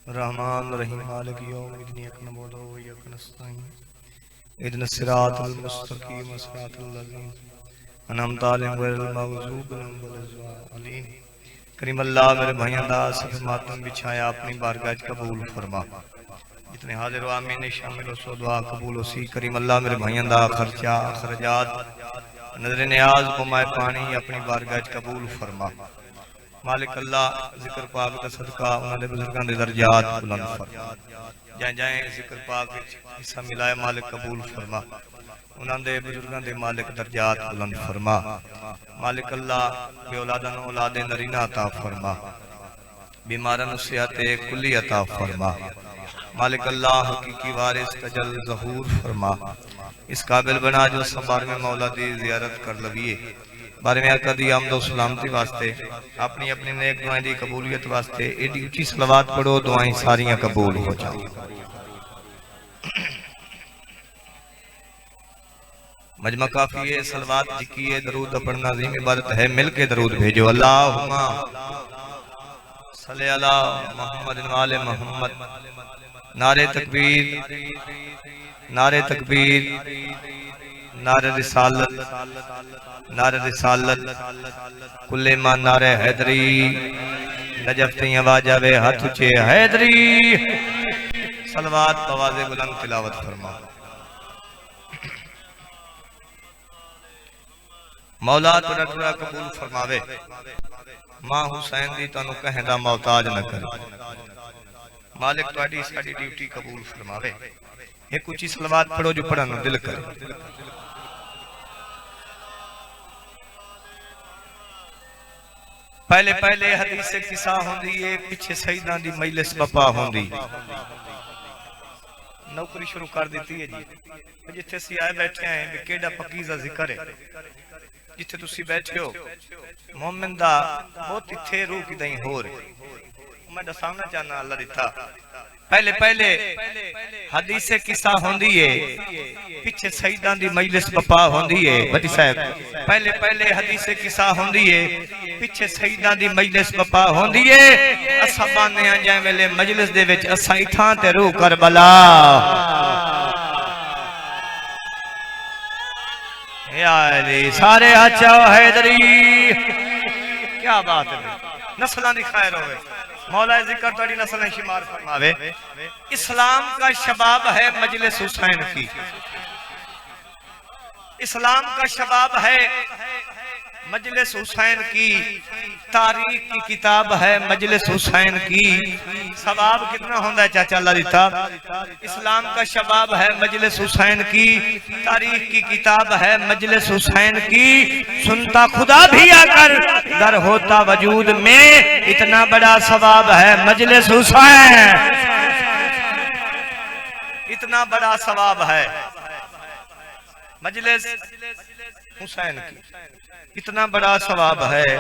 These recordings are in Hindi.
रहमान रहीम मालिक यौमिद्दीन इय्याक नअबुदु व इय्याक नस्तईन इहदिनस सिरातल मुस्तकीम सिरातल लज़ीना अनअमता अलैहिम गैरिल मग़ज़ूबि अलैहिम वलद्दालिन। करीम अल्लाह मेरे भाइयों दास मातम बिछाया अपनी बारगाह कबूल फरमा। जितने हाजिर आमीन शामिल हो सो दुआ कबूल हो सी। करीम अल्लाह मेरे भाइयों दा खर्चा अखराजात नजर न्याज पमाए पानी अपनी बारगाह कबूल फरमा। मालिक अल्लाह जिक्र पाक दा सदका उन्हां दे बुजुर्गां दे दर्जात बुलंद फरमा। जै जै जिक्र पाक विच हिस्सा मिलाए मालिक कबूल फरमा। उन्हां दे बुजुर्गां दे मालिक दर्जात बुलंद फरमा। मालिक अल्लाह बे औलादां नूं औलाद नरीना अता फरमा। बीमारां नूं सेहत कुल्ली अता फरमा। मालिक अल्लाह हकीकी वारिस तजल ज़हूर फरमा। इस काबिल बना जो सबार में मौला दी ज़ियारत कर लविए। बारे में कदी आमदो सलामती वास्ते अपनी अपनी नेक दुआएं दी कबूलियत वास्ते एडी उच्ची सलवात पढ़ो दुआएं सारियां कबूल हो जाओ। मजमा काफी है सलवात जिकी है दरूद पढ़ना अज़ीम इबादत है। मिल के दरूद भेजो। अल्लाहुम्मा सल्ले अला मुहम्मद व आले मुहम्मद। नारे तकबीर नारे तकबीर नारे रिसालत नारे रिसालत कुल्ले मा नारे हैदरी नजफ ती आवाज आवे हाथ उचे हैदरी। सलवात बवाज़े बुलंद तिलावत फरमा। मौला तुरा तुरा कबूल फरमावे। मां हुसैन दी तनु कहंदा मोहताज न करे। मालिक तुहाडी साडी ड्यूटी कबूल फरमावे। एक उच्ची सलवात पढ़ो जो पढ़न दिल करे। पहले पहले हदीस किसा होंदी है पीछे सईदां दी मजलिस बपा होंदी। नौकरी शुरू कर दी है जी। जिथे असीं आए बैठे हैं भी केड़ा पकीज़ा जिक्र है। जिथे तुसी बैठे हो मोमिन दा बहुत इथे रूह की दई होर मैं दसाना चाहना अल्लाह दिता। पहले पहले हदीस किसा होंदी है पीछे सईदां दी मजलिस बपा होंदी है। बड़ी साहब पहले पहले हदीस किसा होंदी है पीछे सईदां दी मजलिस बपा होंदी है। असा बाने आ जै वेले मजलिस दे विच असा इथां ते रूह करबला सारे आचाओ हैदरी। क्या बात है नस्लां दी खैर होवे। मौला जिक्र तोड़ी नस्लें शुमार फरमावे। इस्लाम का शबाब है मजलिस हुसैन की। इस्लाम का शबाब है मजलिस हुसैन की। तारीख की किताब है मजलिस हुसैन की। सवाब कितना होता है चाचा अल्लाह दिता। इस्लाम का शबाब है मजलिस हुसैन की। तारीख की किताब है मजलिस हुसैन की। सुनता खुदा भी आकर दर होता वजूद में इतना बड़ा सवाब है मजलिस हुसैन। इतना बड़ा सवाब है मजलिस हुसैन की। इतना बड़ा सवाब है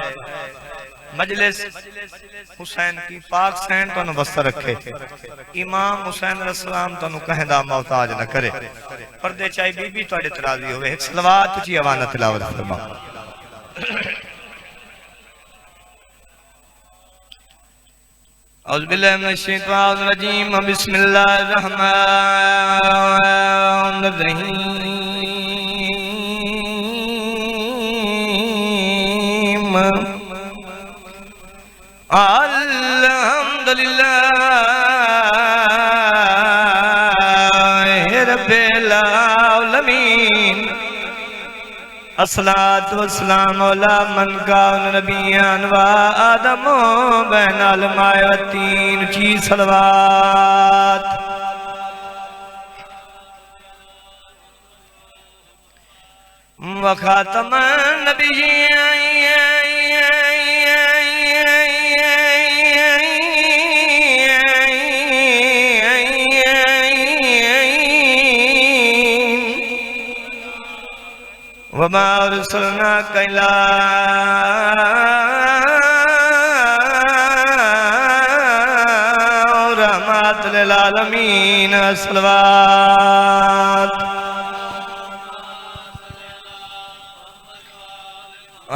मजलिस हुसैन की। पाक सैन तनु बस्तर रखे। इमाम हुसैन अलैहिस्सलाम तनु कहंदा मोहताज न करे। पर्दे चाहे बीबी तुहाडे तराजी होवे। एक सलवात उची अवाना तिलावत फरमा। औज़ु बिल्लाहि मिनश शैतानिर रजीम बिस्मिल्लाहिर रहमानिर रहीम। अल्हम्दुलिल्लाह रब्बिल आलमीन। अस्सलातु वस्सलामु अला मन कान नबिय्यन व आदम बैनल मायतीन। ची सलवात व खातमन नबिय्यीन वमा अरसलनाका इल्ला रहमतल लिल आलमीन। सलवात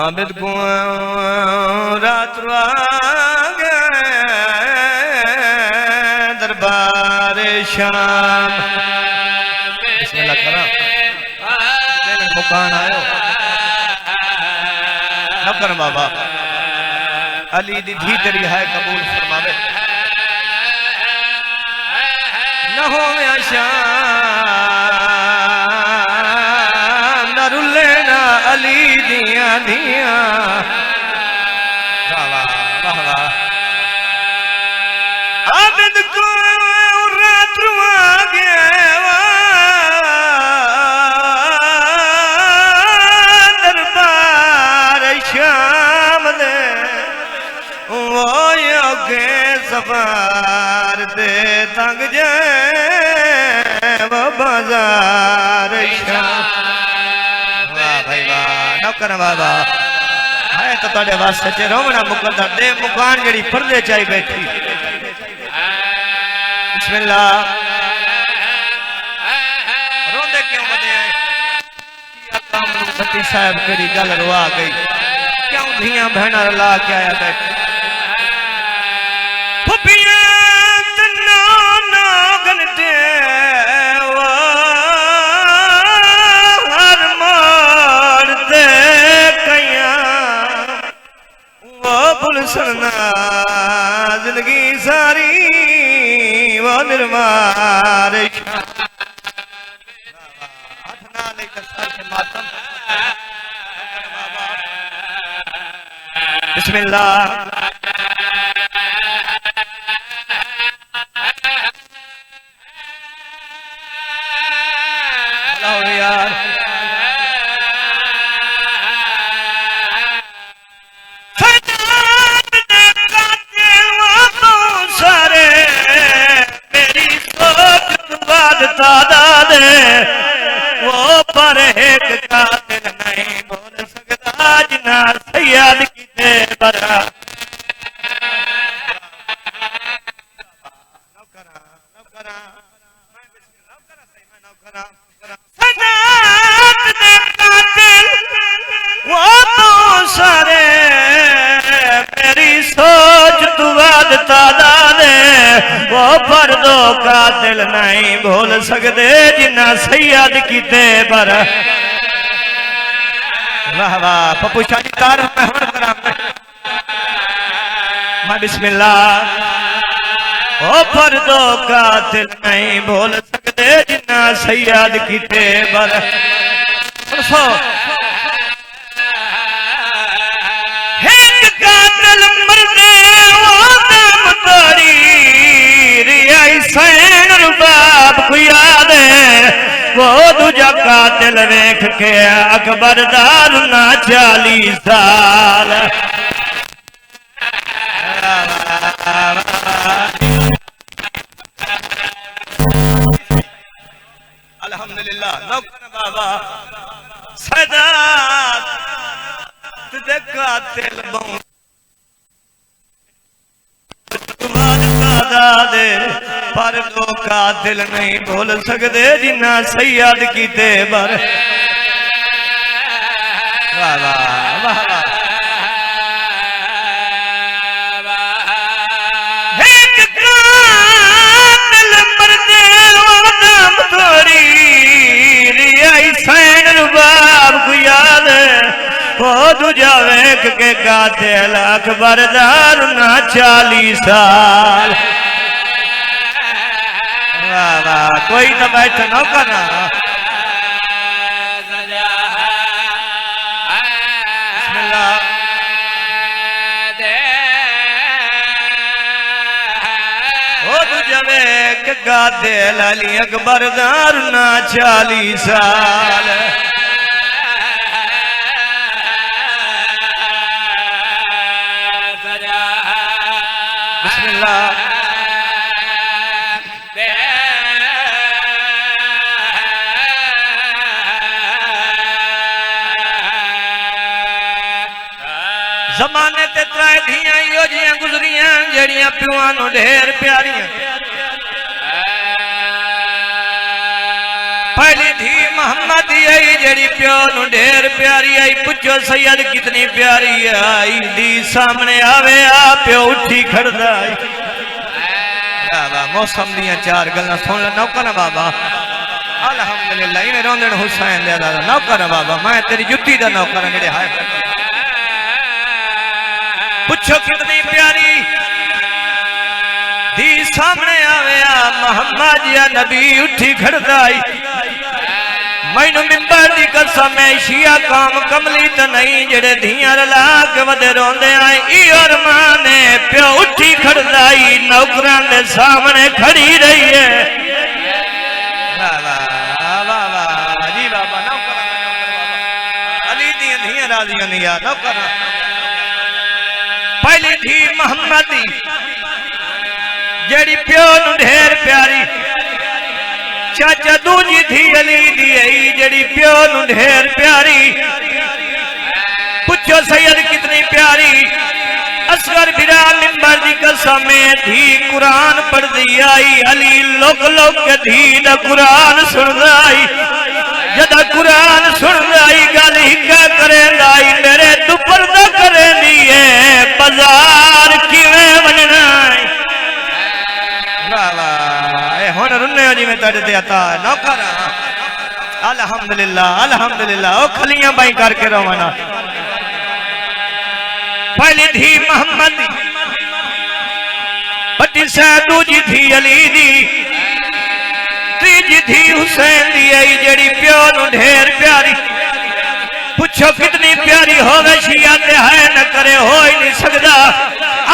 आबिद को रात शाम बिस्मिल्लाह करा मुकान आयो नकर बाबा अली दी धी तेरी है कबूल फरमावे न हो शाम न रुले ना अली दिया दिया वाह वाह वाह आबिद को रात रुआ गया दरबार शाम दे वो योगे सवार दे तंग जाए वो बाजार शाम वाह भाई वाह नौकर बाबा है तो तेरे वास्ते च रोवना मुकद्दा दे मुकान जड़ी पर्दे चाई बैठी बिस्मिल्लाह रोंदे क्यों बदे आए काम सती साहब केड़ी गल रुआ गई क्यों धियां बहना रला के आया बैठे फुपिया तन्नो नो घंटे हर मोड़ ते कया वो पुलसना जिंदगी सारी वो निर्मार हाथ ना लेकर सर के मातम बिस्मिल्लाह यार वो पर एक कातिल नहीं बोल सकता जिना सैयद की दे बरा वो तो सारे मेरी सोच तू बात तादा दे वो पर दो कातिल नहीं भूल सकते जिन्ना सैयद कीते पर वाह वाह पप्पू शाह जी तारीफ में हुन करा मैं बिस्मिल्लाह ओ पर दो कातिल नहीं भूल सकते जिन्ना सैयद कीते पर सुनो एक कातिल मरने वो दम तोड़ी रियाई सैन रुबाब को याद है वो दूजा कातिल वेख के अकबर दार ना 40 साल अल्हम्दुलिल्लाह नौकर बाबा सदात ते कातिल बहु दे पर दो कातिल नहीं भूल सकते जिन्ना सैयद कीते बर वाह वाह वाह एक कातिल मरदे दम तोड़ी रियाई सैन रुबाब को याद वो दूजा वेख के कातिल अकबर दार ना 40 साल वाह वाह कोई तो बैठ न करना बिस्मिल्लाह वो दूजा वेख के कातिल अली अकबर दार ना 40 साल जमाने ते त्राए धियां योजियां गुजरियां जड़ियां प्युआं नु ढेर प्यारियां पहली धी मोहम्मद आई जड़ी प्यो नु ढेर प्यारी आई पुछो सैयद कितनी प्यारी आई दी सामने आवे आ प्यो उठी खड़दा आई वाह मौसम दियां चार गल्लां सुन ले नौकर बाबा अल्हम्दुलिल्लाह इवें रोंदे हुसैन दे दादा नौकर बाबा मैं तेरी जुत्ती दा नौकर जेड़े हाय पुछो कितनी प्यारी दी सामने आवेया मोहम्मद या नबी उठी खड़दाई मैनू मिंबर दी कसम है शिया काम कमली तो नहीं जेड़े धियां रला के वदे रोंदे आए ई और मां ने प्यो उठी खड़दाई नौकरां दे सामने खड़ी रही है वाह वाह वाह जी बाबा नौकर अली दी धियां राजियां नहीं यार नौकर पहली थी मोहम्मद दी जेड़ी प्यो नू ढेर प्यारी चाचा दूजी थी अली दी जेड़ी प्यो नू ढेर प्यारी पूछो सैयद कितनी प्यारी असगर बिरा मिंबर दी कसम थी कुरान पढ़दी आई अली लोक लोक के धी दा कुरान सुनदा आई जदा कुरान सुनदा आई गल हिक्का करेंदा आई मेरे दुपर दा करेंदी है बाजार किवें बनना हुण रुन्ने जी में तेरे ते अता नौकर अल्हम्दुलिल्लाह अल्हम्दुलिल्लाह ओ खलियां बाई करके रवाना पहली थी मोहम्मद बटी से दूजी थी अली दी तीजी थी हुसैन दी आई जेड़ी प्यो नू ढेर प्यारी पूछो कितनी प्यारी होवे शिया ते है न करे हो ही नहीं सकदा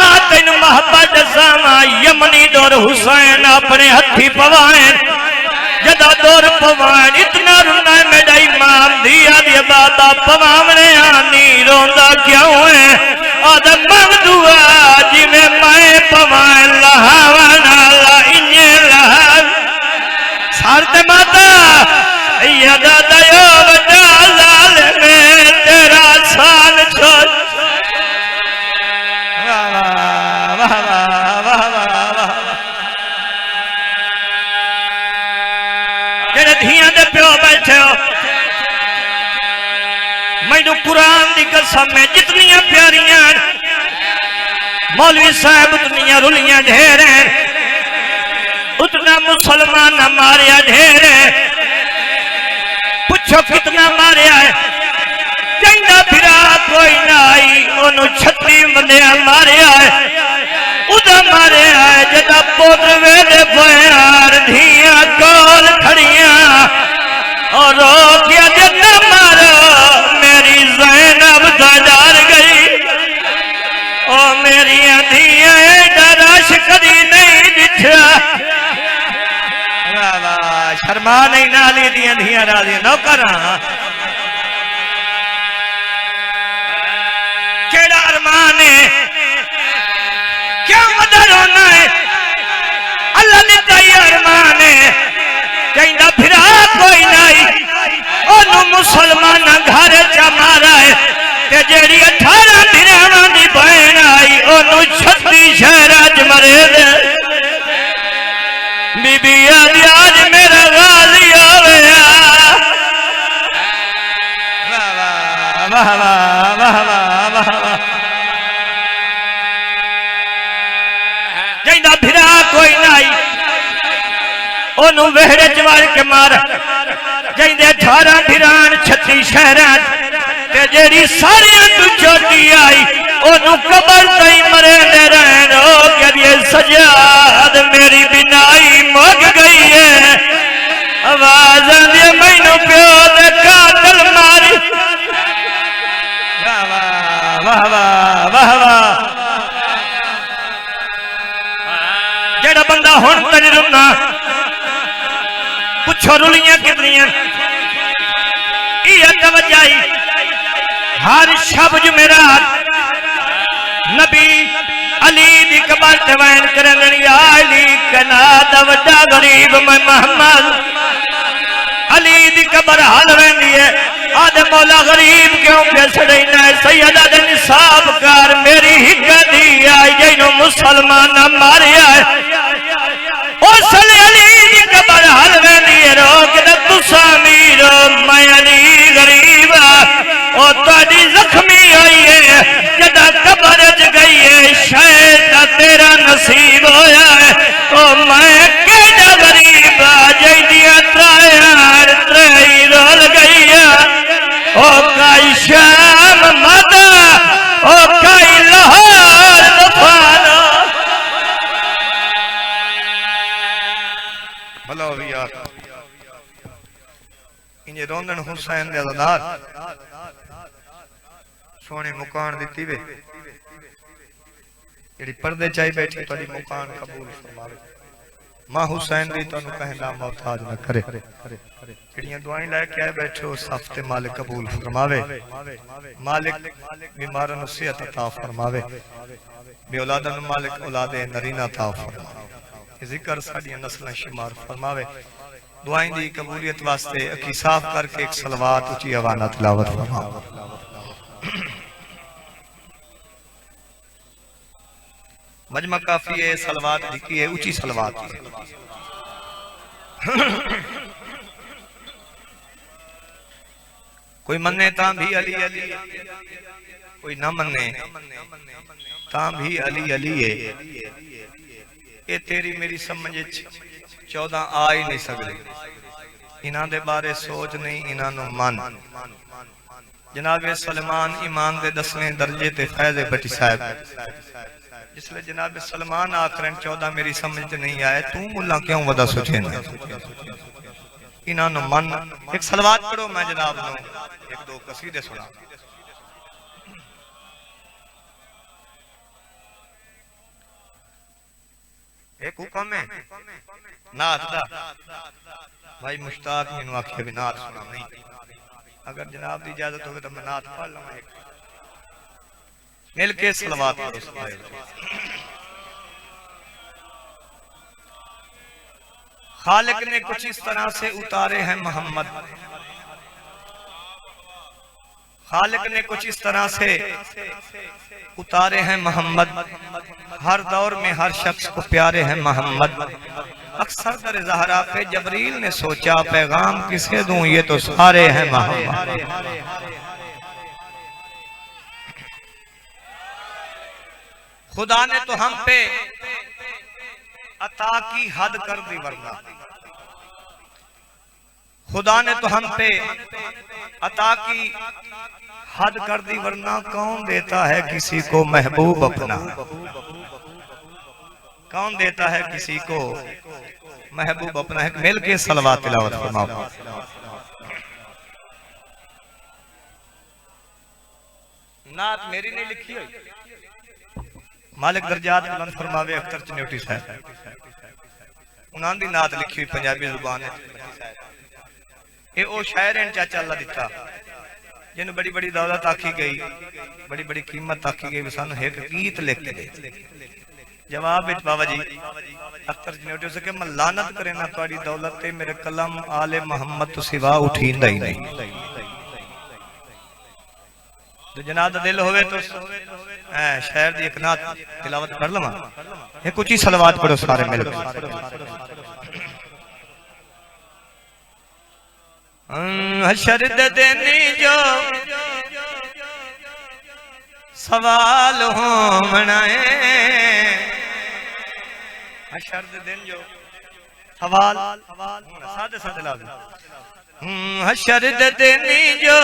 आ तेन मोहब्बत दसावा यमनी दौर हुसैन अपने हथी पवाएं जदा दौर पवाएं इतना रुना मेरा इमाम दिया दिया बाबा पवावने आनी रोंदा क्यों है आदम मंग दुआ जिमें मैं पवाएं लहावा नाला इन्हे लहा सारते माता यदा दयो बजा लाल में तेरा सान छोड़ धियां दे प्यो बैठे हो मैनू कुरान दी कसम है जितनियां प्यारियां मौलवी साहब उतनियां रुलियां ढेर हैं उतना मुसलमान मारिया ढेर है पूछो कितना मारिया है कहना फिरा कोई ना आई ओनू 36 बंदियां मारिया है उदा मारिया है जदा पुत्र वेदे प्यार धियां कोल खड़ियां और रो दिया जन्ना मारो मेरी ज़ैनब तो डर गई ओ मेरी धियां डराश कदी नहीं दिखा शर्मा नहीं नाली दियां धियां राजी नौकर केड़ा अरमान है क्यों मदद होना है अल्लाह ने कई अरमान है कहना फिरा कोई नहीं ओनू मुसलमान घर च मारा है ते जेड़ी 18 भिरावां दी बहन आई ओनू 36 शहरां च मरे दे बीबी आदि आज मेरा गाली होया वाह वाह वाह वाह वाह कहना फिरा कोई नहीं ओनू वेहड़े च मार के मार कहते 18 भिरान 36 शहरां ते जेड़ी सारियां तू छोटी आई ओनू कबर तई मरे दे रहन ओ करिए सजाद मेरी बिनाई मुक गई है आवाज आंदी मैनू प्यो दे कातल मारी वाह वाह वाह वाह वाह जेड़ा बंदा हुण तनी रुना पुछो रुलियां कितनियां तवज्जाई हर शब जुमेरात नबी अली दी कबर ते वैन करन या अली कना दा वड्डा गरीब मैं मोहम्मद अली दी कबर हाल वेंदी है आदे मौला गरीब क्यों बेसड़ैना है सैयदा दे निसाब कर मेरी हिक दी आई जैनो मुसलमान मारिया है ओ सले अली दी कबर हाल वेंदी है रोक दे तुसा मीर मैं अली गरीब ओ तोड़ी जख्मी होई है जदा कबर च गई है शायद तेरा नसीब होया है ओ मैं पौंदन हुसैन दे अज़ादार सोनी मुकान दिती वे जेड़ी पर्दे चाई बैठी तुहाडी मुकान कबूल फरमावे मां हुसैन दी तुहानू कहना मोहताज न करे जेड़ियां दुआएं लेके आए बैठे हो सब ते मालिक कबूल फरमावे मालिक बीमारां नू सेहत अता फरमावे बे औलादां नू मालिक औलादे नरीना अता फरमावे जिक्र साडियां नस्लां शुमार फरमावे दुआएं दी कबूलियत वास्ते अखी साफ करके एक सलवात ऊंची आवाज़ नाल तिलावत फरमाओ मजमा काफी है सलवात लिखी है ऊंची सलवात है कोई मन्ने ता भी अली अली कोई ना मन्ने ता भी अली अली है ये तेरी मेरी समझ 14 आ ही नहीं सकते इन्हां दे बारे सोच नहीं इन्हां नू मन जनाब सलमान ईमान दे 10वें दर्जे ते फैज़ भट्टी साहब जिसले जनाब सलमान आखरन 14 मेरी समझ नहीं आए तू मुल्ला क्यों वदा सोचे ना इन्हां नू मन एक सलवात पढ़ो मैं जनाब नू एक दो कसीदे सुना एक हुक्म है नात दा भाई मुश्ताक मैनू आखे भी नात सुना नहीं अगर जनाब दी इजाजत हो तो मैं नात पढ़ लवां एक मिल के सलवात पढ़ो खालिक ने कुछ इस तरह से उतारे हैं मोहम्मद खालिक ने कुछ इस तरह से उतारे हैं मोहम्मद हर दौर में हर शख्स को प्यारे हैं मोहम्मद अक्सर दर ज़हरा पे जबरील ने सोचा पैगाम किसे दूं ये तो सारे हैं मोहम्मद खुदा ने तो हम पे अता की हद कर दी वरना खुदा ने तो हम पे अता की हद कर दी वरना कौन देता है किसी को महबूब अपना कौन देता है किसी को महबूब अपना है मिल के सलवात तिलावत फरमाओ नात मेरी नहीं लिखी हुई मालिक दर्जात बुलंद फरमावे अख्तर चन्योटी साहब उन्हां दी नात लिखी हुई पंजाबी जुबान है ये ओ शायर हैं चाचा अल्लाह दिता जिन्हें बड़ी बड़ी दौलत आखी गई बड़ी बड़ी कीमत आखी गई सानू एक गीत लिख के दे जवाब विच बाबा जी अख्तर चन्योटी से कि मैं लानत करे ना तुम्हारी दौलत ते मेरे कलम आले मोहम्मद तो सिवा उठींदा ही नहीं तो जनाब दिल होवे तो शायर दी एक नात तिलावत कर लवा एक ऊंची सलवात पढ़ो सारे मिलकर हशर दे दिन जो सवाल हो मनाए हशर दे दिन जो सवाल सादे सादे लाज़िम हशर दे दिन जो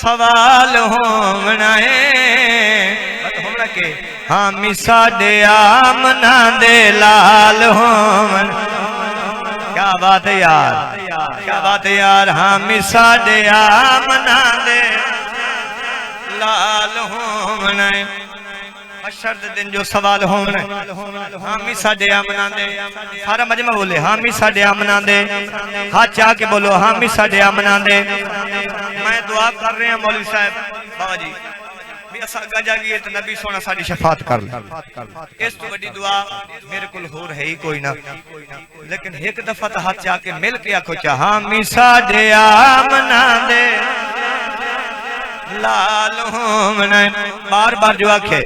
सवाल हो मनाए होना के हामी साडे आमना दे लाल हो क्या बात है यार क्या बात है यार हामी साडे आमना दे लाल हो मनाए हशर दे दिन जो सवाल हो मनाए हामी साडे आमना दे सारा मजमा बोले हामी साडे आमना दे हाथ चाह के बोलो हामी साडे आमना दे मैं दुआ कर रहे हैं मौलवी साहब बाबा जी भी असा गजा गई तो नबी सोना साडी शफात कर ले इस तो बड़ी दुआ मेरे को हो है ही कोई ना लेकिन एक दफा तो हाथ जाके मिल के आखो चाह हामी साडे आमना दे लाल हो मनाए बार बार जो आखे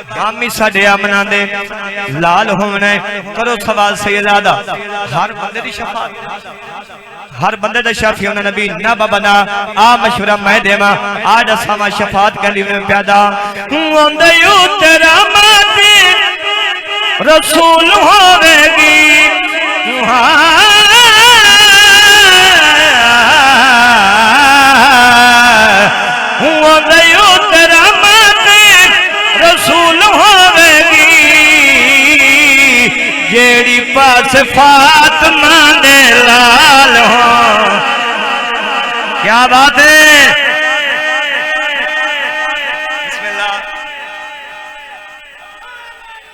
हामी साडे आमना दे लाल हो मनाए करो सवाल सैयदादा हर बंदे दी शफात हर बंदे दा शाफी होना नबी ना बना आ मशवरा मैं देवा आ दसावा शफात कली में प्यादा ओंदे उतरा माती रसूल होवेगी ओंदे उतरा माती रसूल होवेगी जेड़ी पास फातिमा दे लाल हो क्या बात है।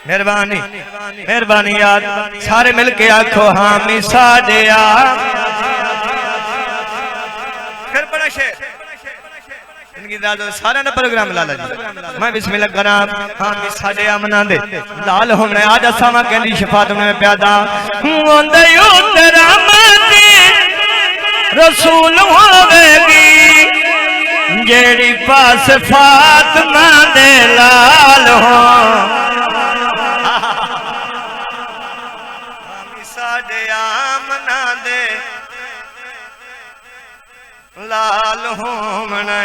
मेहरबानी मेहरबानी यार, सारे मिलके आखो हामी साडे आ। फिर बड़ा शेर इनकी दादो सारे ने प्रोग्राम लाला जी। मैं बिस्मिल्लाह करा हामी साडे आ मना दे लाल होने आज असामा कहंदी शफात में प्यादा होंदे उतरा मती रसूल होवेगी जेड़ी पास फातिमा दे लाल हो। लाल होमना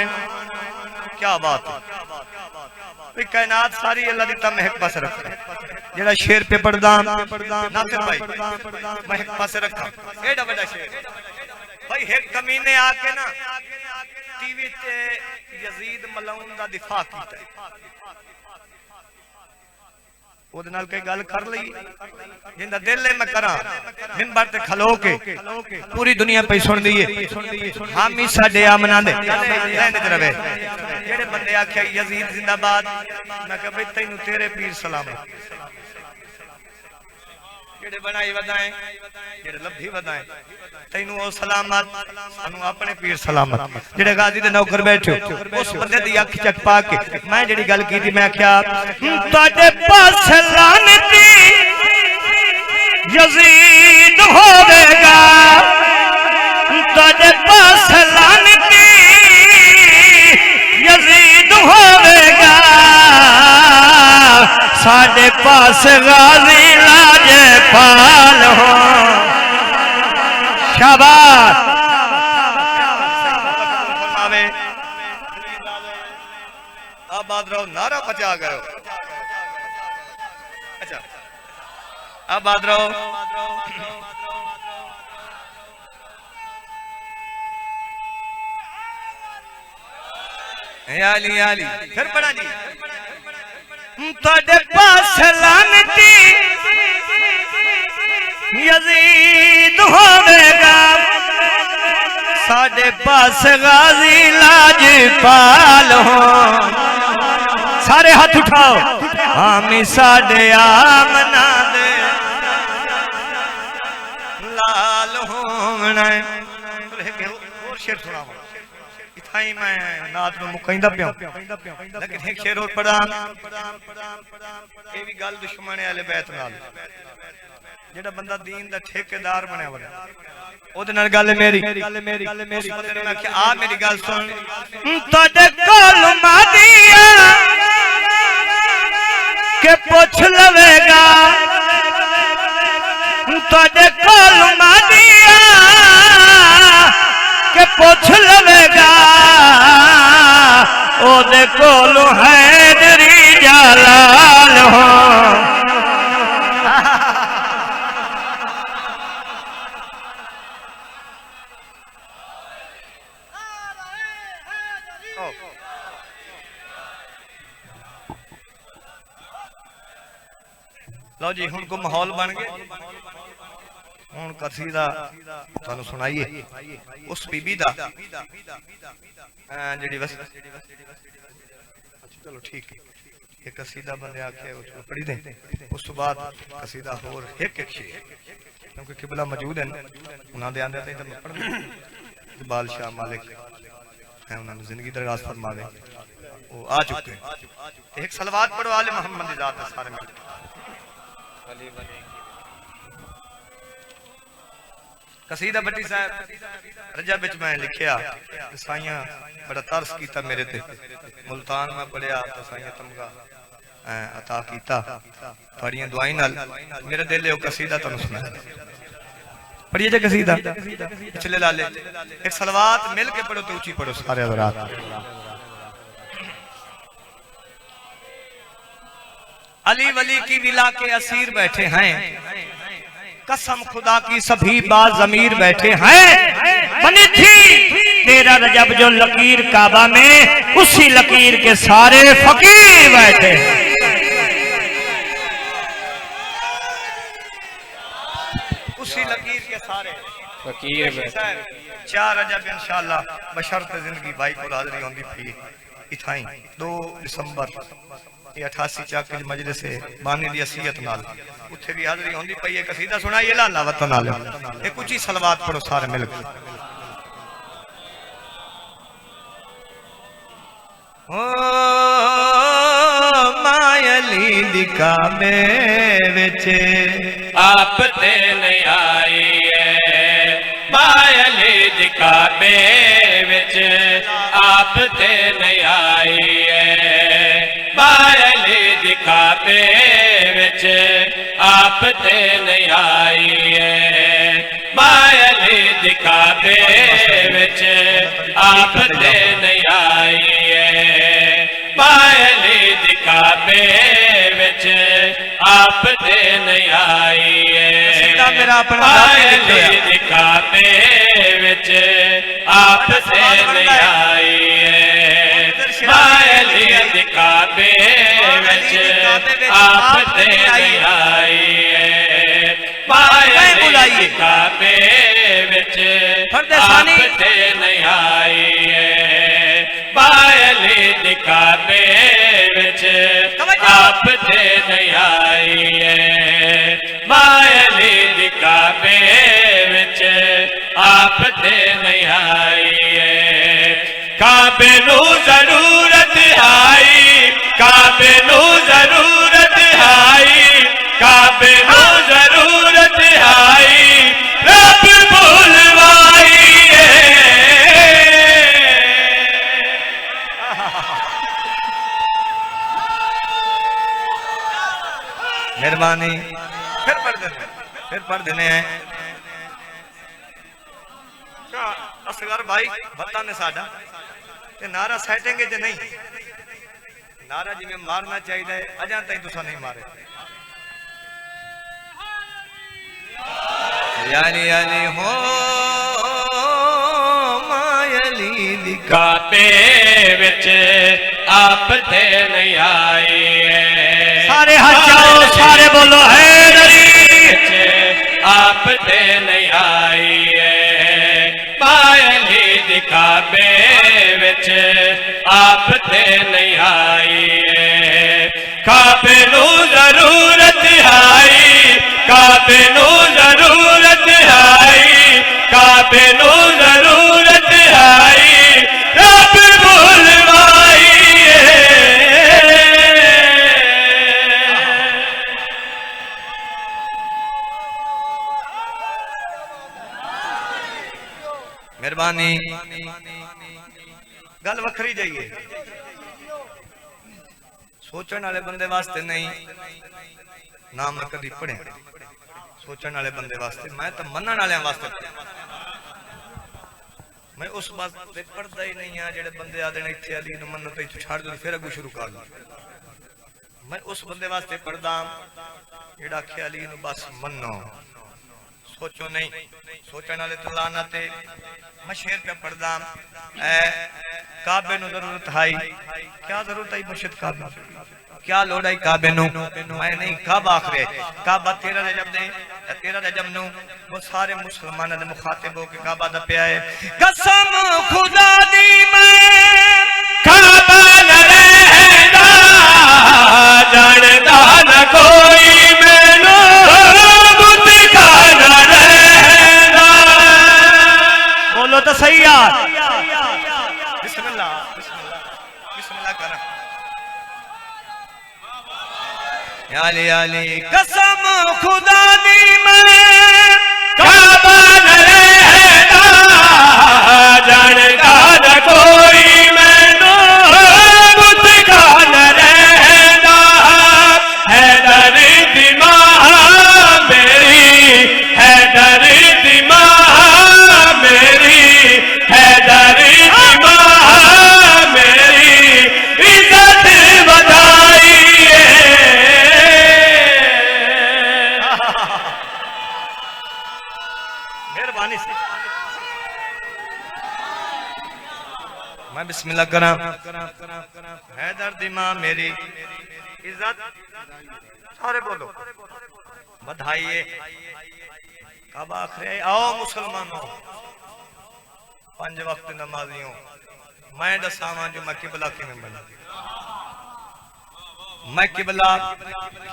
क्या बात है। कायनात सारी अल्लाह दी तम महक पास रखा जेड़ा शेर पे पढ़दा नासिर भाई महक पास रखा एडा बड़ा शेर भाई। एक कमीने आके ना टीवी ते यजीद मलऊन दा दिफा कीता ओदे नाल कई गल कर लई जिंदा दिल है मैं करा मिंबर ते खलो के पूरी दुनिया पे सुन दी है हामी साडे आ मना दे रहने ते रवे। जेड़े बंदे आख्या यजीद जिंदाबाद मैं कह भाई तैनू तेरे पीर सलामत जेड़े बनाई वदाए जेड़े लभी वदाए तैनू ओ सलामत सानू अपने पीर सलामत। जेड़े गाजी दे नौकर बैठे उस बंदे दी अख चक पा के मैं जेड़ी गल कीती मैं आख्या तुहाडे पास लानती यजीद होवेगा तुहाडे पास लानती यजीद होवेगा साडे पास गाजी लाजे पाल हो। शाबाश आबाद रहो नारा बचा गए। अच्छा आबाद रहो आली आली फिर पढ़ा जी तुहाडे पास लानती यजीद होवेगा साडे पास गाजी लाजपाल हो। सारे हाथ उठाओ हामी साडे आ मना दे लाल होना। और शेर सुनावा इथाई मैं नात में मुकैंदा पिया लेकिन एक शेर और पढ़ा ये भी गल दुश्मन वाले बैत नाल जेड़ा बंदा दीन दा ठेकेदार बनया वड़ा ओदे नाल गल मेरी उस बंदे ने आख्या आ मेरी गल सुन तुहाडे कोल मादिया के पुछ लवेगा तुहाडे कोल मादिया के पुछ लवेगा ओदे कोल हैदरी जलाल हो। लो जी हुण को माहौल बन गया हुण कसीदा तुहानू सुनाइए उस बीबी दा जेड़ी बस चलो ठीक है एक कसीदा बंदे आके उसको पढ़ी दे उस तो बाद कसीदा होर एक शेर क्योंकि किबला मौजूद है उन्हां दे आंदे ते मैं पढ़ बादशाह मालिक है उन्होंने जिंदगी दरगाह फरमावे वो आ चुके एक सलवात पढ़ो आले मोहम्मद दी जात सारे मिल कसीदा भट्टी साहब रजब विच मैं लिखिया साइयां बड़ा तरस कीता मेरे ते मुल्तान में पढ़िया तो साइयां तमगा अता कीता थोड़ियां दुआई नाल मेरे दिल ओ कसीदा तुहानू सुना पढ़िए जे कसीदा पिछले लाले एक सलवात मिल के पढ़ो तो ऊंची पढ़ो सारे हज़रात। अली वली की विला के असीर बैठे हैं कसम खुदा की सभी बाज़मीर बैठे हैं बनी थी तेरा रजब जो लकीर काबा में उसी लकीर के सारे फकीर बैठे उसी लकीर के सारे फकीर बैठे 4 रजब इंशाअल्लाह बशर्त जिंदगी भाई को हाजिरी होंदी पई इथाई 2 दिसंबर ये 88 चाक मजलिस है बानी दी असियत नाल उथे भी हाजिरी होंदी पई है कसीदा सुनाइए अल्लाह वतन नाल एक ऊंची सलवात पढ़ो सारे मिलकर ओ मायली दी काबे विच आप ते नहीं आई है मायली दी काबे विच आप ते नहीं आई है मायली दी काबे विच आप ते नहीं आई है मायली दी काबे विच आप ते नहीं आई है मायली दी काबे विच आप ते नहीं आई है मेरा अपना मायली दी काबे विच आप ते नहीं आई है मायली दी काबे विच आप ते नहीं आई है मायली दी काबे विच आप ते नहीं आई है मायली दी काबे विच आप ते नहीं आई है मायली दी काबे विच आप ते नहीं आई है काबे नू जरूरत आई काबे नू जरूरत आई काबे नू जरूरत आई रब भूलवाई मेहरबानी फिर पढ़ देने हैं असगर भाई बता ने साडा ते नारा सेटिंग च नहीं नारा जिवें मारना चाहिए अजा तक तुसा नहीं मारे यानी यानी हो मायली दी काबे विच आप ते नहीं आई है सारे हाथ जाओ सारे बोलो है आप ते नहीं आई है मायली दी काबे विच आप ते नहीं आई है काबे नू जरूरत आई काबे नू जरूरत आई काबे नू जरूरत आई रब भूलवाई मेहरबानी गल वखरी जाइए सोचने वाले बंदे वास्ते नहीं ना मैं कभी पढ़े सोचने वाले बंदे वास्ते मैं तो मनन वाले वास्ते मैं उस वास्ते पढ़ता ही नहीं हाँ जेडे बंदे आते हैं इतने अली मन तो छड़ दो फिर अगू शुरू कर दो मैं उस बंदे वास्ते पढ़दा जेड़ा आखे अली बस मनो सोचो नहीं सोचने वाले तो लानते मैं शेर पे पढ़दा काबे नु जरूरत आई क्या जरूरत आई मुर्शिद काबे क्या लोड़ आई काबे नु मैं नहीं काबा आखरे काबा 13 रजब नु वो सारे मुसलमानों ने मुखातिब हो के काबा दा पे आए कसम खुदा दी मैं काबा न रहदा जानदा न कोई मैनू बुत का न रहदा बोलो तो सही यार बिस्मिल्लाह बिस्मिल्लाह बिस्मिल्लाह करा याली कसम खुदा दी मैं काबा न रहदा जानदा न कोई मैनू बुत का न रहदा है दर दिमा मेरी है दर दिमा मेरी है दर दिमा मेरी इज्जत बधाई मेहरबानी से मैं बिस्मिल्लाह करा है दर्द मां मेरी इज्जत सारे बोलो बधाई है कब आखिर आओ मुसलमानों 5 वक्त नमाजियों मैं दसावा जो मैं किबला किवें बना मैं किबला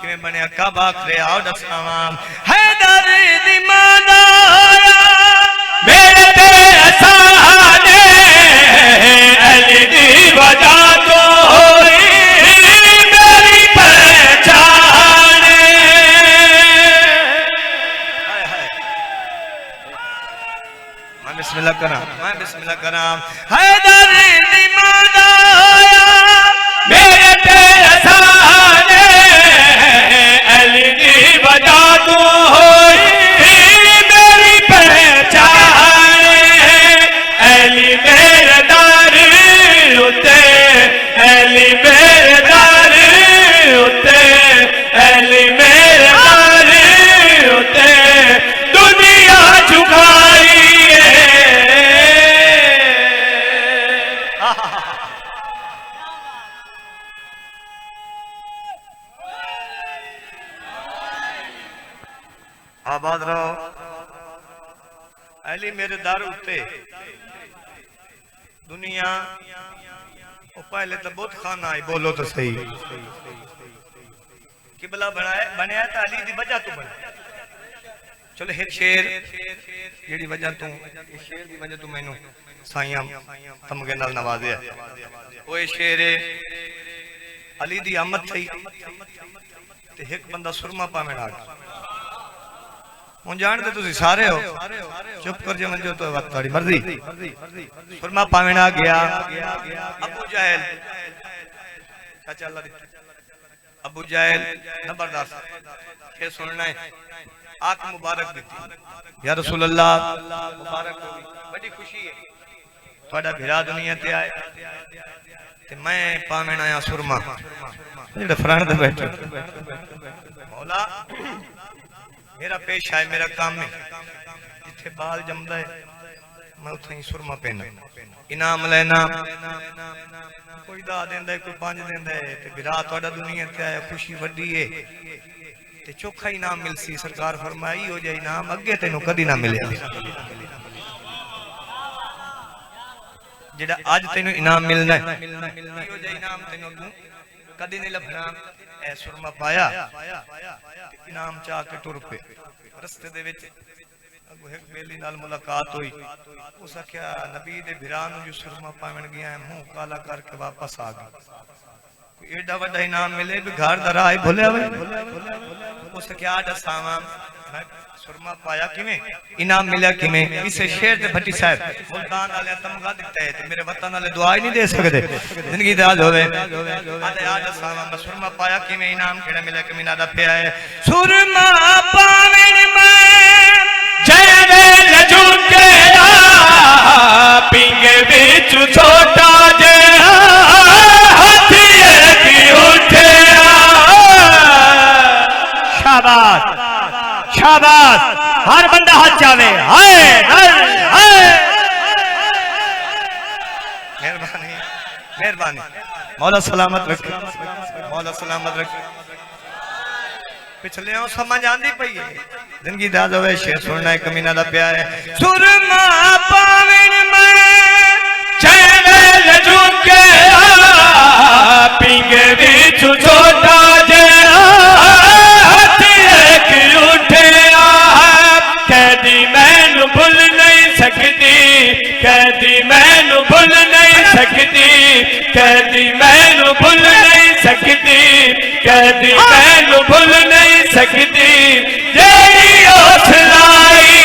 किवें बनया कब आखिर आओ दसावा हैदर दी माना मेरे ते असाने अली दी वजह तो होई मेरी पहचान मैं बिस्मिल्लाह करा हैदर दी माना मेरे ते असाने अली दी वजह तो होई मेरी पहचान अली मेरे दर उते अली मेरे दर उते अली मेरे दर उते दुनिया झुकाई आबाद रहो अली मेरे दर उत्ते दुनिया वो पहले तो बहुत खाना आई बोलो तो सही किबला बनया तो अली दी वजह तू बना चलो एक शेर जेड़ी वजह तू इस शेर दी वजह तू मैनू साईं तमगे नाल नवाजे वो शेर है अली दी आमद थी ते एक बंदा सुरमा पावे ना हूं जानते तुसी सारे हो चुप कर जे मंजो तो वक्त थोड़ी मर्जी सुरमा पावे ना गया अबू जहल चाचा अल्लाह दी अबू जहल नंबरदार के सुनना है आंख मुबारक दी या रसूल अल्लाह मुबारक होगी बड़ी खुशी है थोड़ा भिरा दुनिया ते आए ते मैं पावेना या सुरमा जेड़ा फ्रंट ते बैठे मौला मेरा पेशा है मेरा काम है जिथे बाल जमदा है मैं उथे ही सुरमा पहना इनाम लेना कोई दा देंदा है कोई 5 देंदा है ते भिरा तोड़ा दुनिया ते आया खुशी वड्डी है ते चोखा इनाम मिलसी सरकार फरमाई हो जाए इनाम अगे तेनू कदी ना मिले जेड़ा आज तेनू इनाम मिलना है हो जाए इनाम तेनू कदी नहीं लभना ए सुरमा पाया इनाम चाह के टुर पे रस्ते दे विच अगो एक बेली नाल मुलाकात हुई उस आख्या नबी दे भिरा नु जो सुरमा पावन गया है मुंह काला करके वापस आ गया कोई एडा बड़ा इनाम मिले भी घर दा राह भुलिया वे उस क्या दसावा सुरमा पाया किवें इनाम मिला किवें इसे शेर ते भट्टी साहब मुल्तान वाले तमगा दिता है ते मेरे वतन वाले दुआ ही नहीं दे सकदे जिंदगी दा हाल होवे आदे आज सावा सुरमा पाया किवें इनाम केड़ा मिला कि मीना दा पिया है सुरमा पावन मैं जय वेल झुके पिंगे बिच छोटा जे हाथी की उठे शाबाश शाबाश हर बंदा हाथ चावे हाय मेहरबानी मेहरबानी मौला सलामत रखे मौला सलामत रखे पिछले समझ आंदी पई है जिंदगी दा होवे शेर सुनना है कमीना दा प्यार है सुरमा पावन मैं चैनल झुके पिंगे बिच छोटा जे हाथी की उठे कैदी मैनू भूल नहीं सकती कैदी मैनू भूल नहीं सकती कैदी मैनू भूल नहीं सकती कैदी मैनू भूल नहीं सकती जेड़ी हौसलाई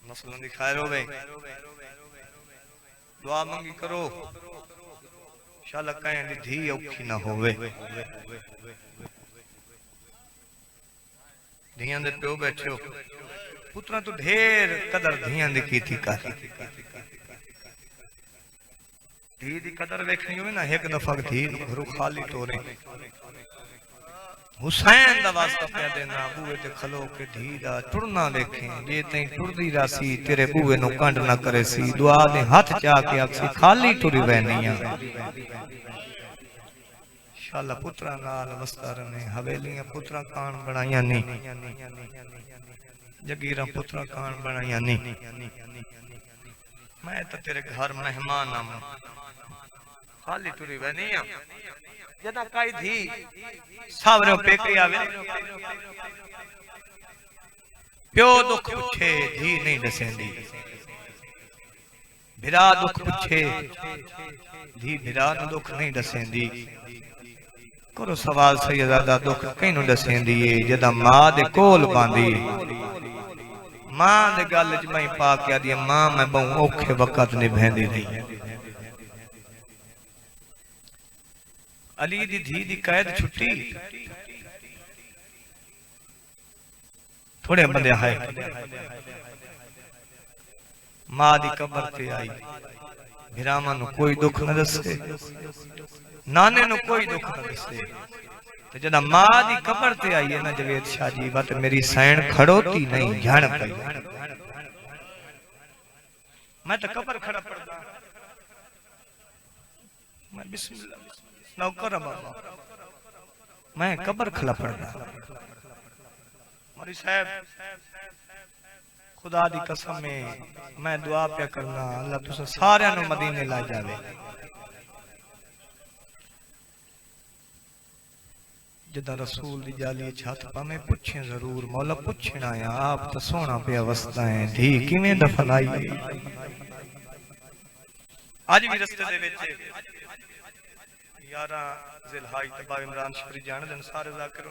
मसलन दी खैर होवे दुआ मंगी करो इंशाअल्लाह कहीं दी धी औखी ना होवे धियां दे प्यो बैठे हो पुत्रा तो ढेर कदर धियां दी कीती कर धी दी कदर वेखनी हो ना एक दफा धी घरों खाली टोरे हुसैन दा वास्ता पे देना बूए ते खलो के धी दा टुरना वेखे जे तई टुरदी रासी तेरे बूए नु कंड ना करे सी दुआ दे हाथ चा के आखसी खाली टुरी वहनिया शाला पुत्रा नाल वस्तार ने हवेलियां पुत्रा कान बनाईया नी जगीरा पुत्रा कान बनाईया नी मैं तो तेरे घर मेहमान आऊं खाली टुरी वहनिया जना काई थी सावरे पेके आवे प्यो दुख पूछे धी नहीं दसेंदी भिरा दुख पूछे धी भिरा नु दुख नहीं दसेंदी करो सवाल सैयदा दुख किनु दसेंदी है जदा मां दे कोल पांदी मां दे गल च मैं पा के आदी मां मैं बहु औखे वक्त निभेंदी रही अली दी धी दी कैद छुट्टी थोड़े बंदे आए मां दी कब्र ते आई भिरामा नु कोई दुख न दसे नाने नु कोई दुख न दसे ते जदा मां दी कब्र ते आई है ना जवेद शाह जी वत मेरी सैन खड़ोती नहीं जान पई मैं तो कब्र खड़ा पड़दा मैं बिस्मिल्लाह नौकर बाबा मैं कब्र खड़ा पड़दा मौलवी साहब खुदा दी कसम है मैं दुआ पे करना अल्लाह तुसे सारे नु मदीने ला जावे जदा रसूल दी जाली छत पावे पूछे जरूर मौला पूछना है आप तो सोना पे अवस्था है धी किवें दफनाई आज भी रस्ते दे विच 11 जिलहज तबा इमरान शफरी जान दिन सारे जाकर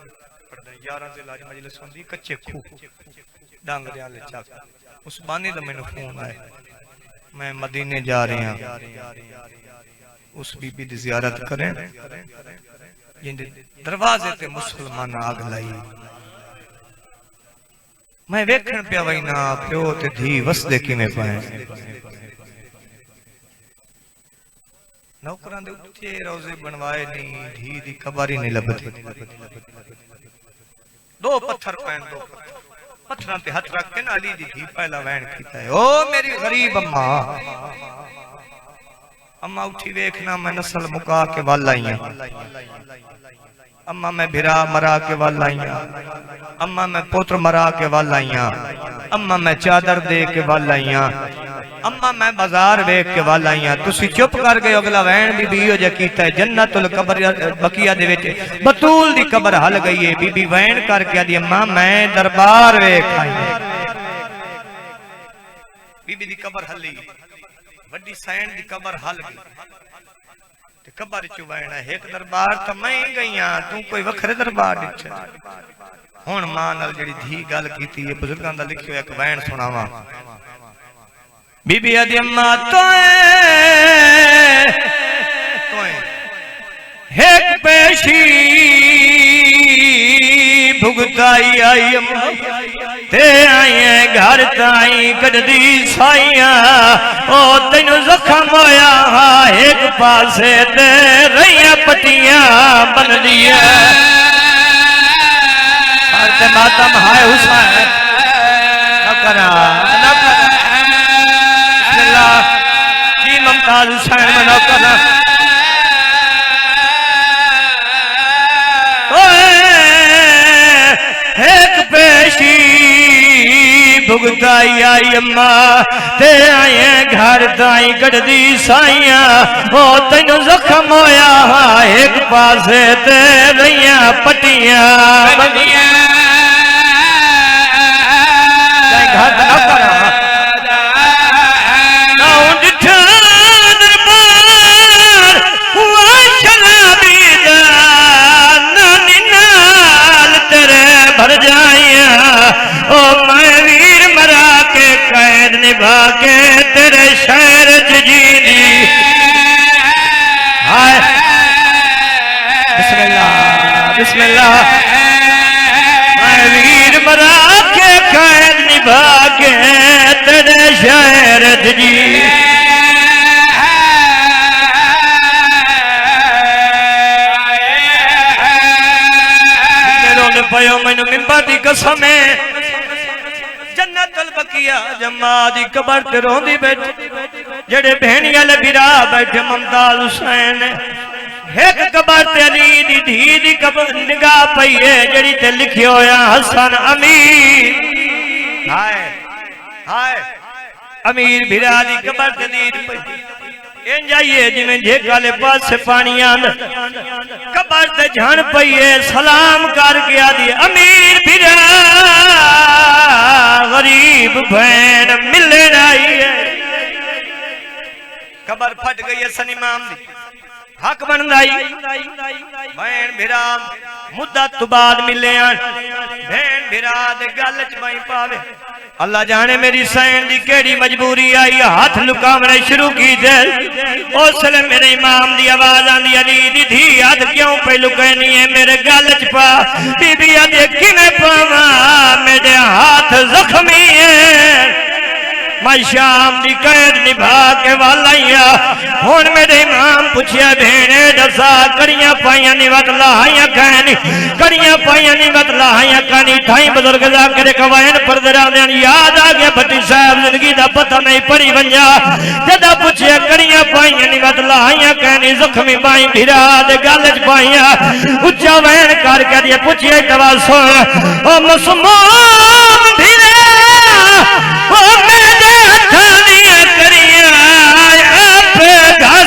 पढ़दे 11 जिलहज मजलिस होंदी कच्चे खूह डांगरियां ले चक उस बानी दा मैनू फोन आया मैं मदीने जा रहा उस बीबी दी जियारत करें जिंदे दरवाजे ते मुसलमान आग लाई मैं वेखण पिया वई ना प्यो ते धी वसदे किवें पाए नौकरां दे उच्चे रोजे बनवाए नहीं धी दी कबर ही नहीं लभदी दो पत्थर पैन दो पत्थरां ते हाथ रख के ना अली दी धी पहला वैन कीता है ओ मेरी गरीब अम्मा अम्मा उठी वेखना मैं नस्ल मुका के वल आईया अम्मा मैं भिरा मरा के वल आईया अम्मा मैं पुत्र मरा के वल आईया अम्मा मैं चादर दे के वल आईया अम्मा मैं बाजार वेख के वल आईया तुसी चुप कर गए अगला वैन बीबी हो जा कीता है जन्नतुल कब्र बकिया दे विच बतूल दी कब्र हल गई है बीबी वैन करके आदी अम्मा मैं दरबार वेख आई बीबी दी कब्र हली वड्डी सैन दी कब्र हल गई ते कब्र चु वैन एक दरबार तो मैं गईया तू कोई वखरे दरबार दिखे हुण मां नाल जेड़ी धी गल कीती है बुजुर्गां दा लिखियो एक वैन सुनावा बीबी आदि अम्मा तोए एक पेशी भुगताई आई अम्मा ते आए घर ताई कढ़दी साइया ओ तेनू जख्म होया एक पासे ते रहिया पट्टियां बन दिया ते मातम हाय हुसैन न करा जी मुमताज हुसैन में न करा एक पेशी भुगताई आई अम्मा ते आए घर ताई कढ़दी साइया ओ तेनू जख्म होया एक पासे ते रहिया पट्टियां बनिया घाट न करा भर जाइया ओ मैं वीर मरा के कैद निभा के तेरे शहर जीनी हाय बिस्मिल्लाह बिस्मिल्लाह मैं वीर मरा के कैद निभा के तेरे शहर जी पयो मैनू मिंबर दी कसम है जन्नतुल बकिया जम्मा दी कबर ते रोंदी बैठी जेड़े भेणिया ले बिरा बैठे मुमताज हुसैन एक कबर ते अली दी धी दी कबर निगाह पई है जेड़ी ते लिखियो होया हसन अमीर हाय हाय अमीर बिरा दी कबर ते दीद पई इन जाइए जिमें जे काले पास पानी आंदा कबर ते जान पई है सलाम कर गया दी अमीर बिरा गरीब बहन मिलने आई है कबर फट गई है सन इमाम दी हक बनदाई बहन बिरा मुद्दत तो बाद मिले बहन बिरा दे गल च बाई पावे अल्लाह जाने मेरी सैन दी केड़ी मजबूरी आई हाथ लुकावने शुरू की दे उसले मेरे इमाम दी आवाज आंदी अली दी धी हाथ क्यों पे लुकैनी है मेरे गल च पा बीबी अदे किवें पावा मेरे हाथ जख्मी है मैं शाम दी कैद निभा के वालाइया हुन मेरे इमाम पूछया भेणे दसा कड़ियां पाइयां निवत लाहियां कहनी कड़ियां पाइयां निवत लाहियां कहनी थाई बुजुर्ग जा करे कवायन परदरा दे याद आ गया भट्टी साहब जिंदगी दा पता नहीं पड़ी वंजा जदा पूछया कड़ियां पाइयां निवत लाहियां कहनी जख्मी बाई भिरा दे गल च पाइयां उच्चा वैन करके दिए पूछया दवा सुन ओ मुसलमान भिरा ओ मेरे हथां दी करियां आप घर